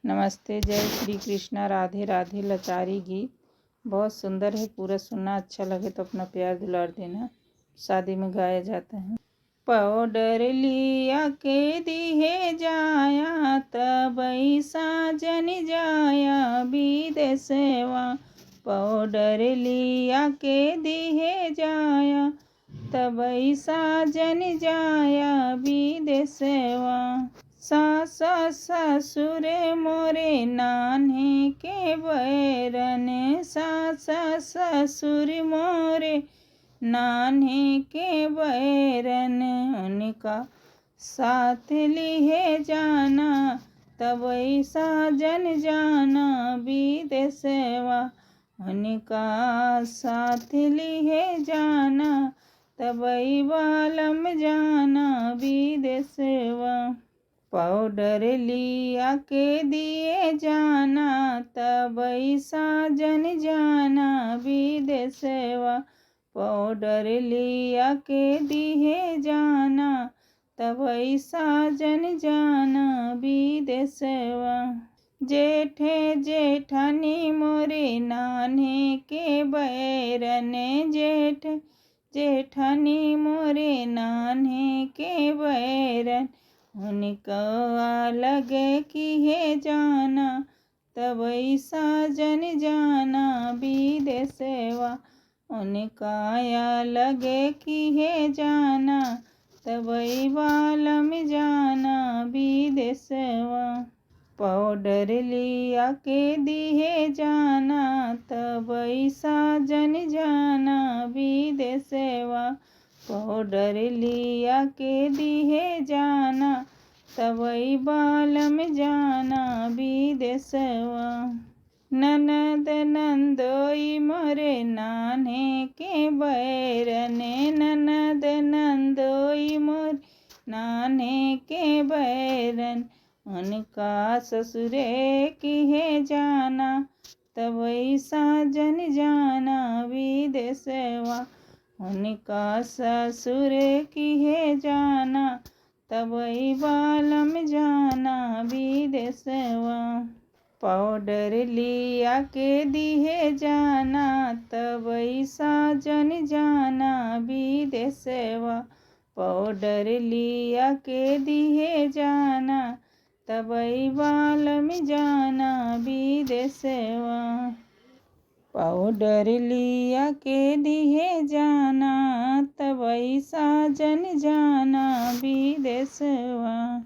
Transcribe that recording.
नमस्ते, जय श्री कृष्णा, राधे राधे। लचारी गीत बहुत सुंदर है, पूरा सुनना। अच्छा लगे तो अपना प्यार दुलार देना। शादी में गाया जाता है। पाउडर लिया के दिहे जाया, तब साजन जाया विदेशवा। पाउडर लिया के दिहे जाया, तब साजन जाया विदेशवा। सास ससुर मोरे नान्हे के बैरन, सास ससुर मोरे नान्हे के बैरन। उनका साथ लिए जाना, तब साजन जाना विदेशवा। उनका साथ लिए जाना, तब बालम जाना विदेशवा। पाउडर लिया के दिए जाना, तब साजन जाना विदेशवा। पाउडर लिया के दिए जाना, तब साजन जाना विदेशवा। जेठे जेठानी मोरे नान्हे के बैरन, जेठ जेठानी मोरे नान्हे के बैरन। उनका लगे कि है जाना, तब साजन जाना विदेशवा। उनका लगे कि है जाना, तब बालम जाना विदेशवा। पाउडर लिया के दिए जाना, तब साजन जाना विदेशवा। पाउडर लिया के दिए जाना, तब बालम जाना विदेशवा। ननद नंदोई मोरे नान्हे के बैरन, ननद नंदोई मोरे नान्हे के बैरन। उनका ससुरे की है जाना, तब साजन जाना विदेशवा। उनका ससुर की है जाना, तब बालम जाना विदेशवा। पाउडर लिया के दिए जाना, तब साजन जाना विदेशवा। पाउडर लिया के दिए जाना, तब बालम जाना विदेशवा। पाउडर लिया के दिए जाना, तब साजन जाना विदेशवा।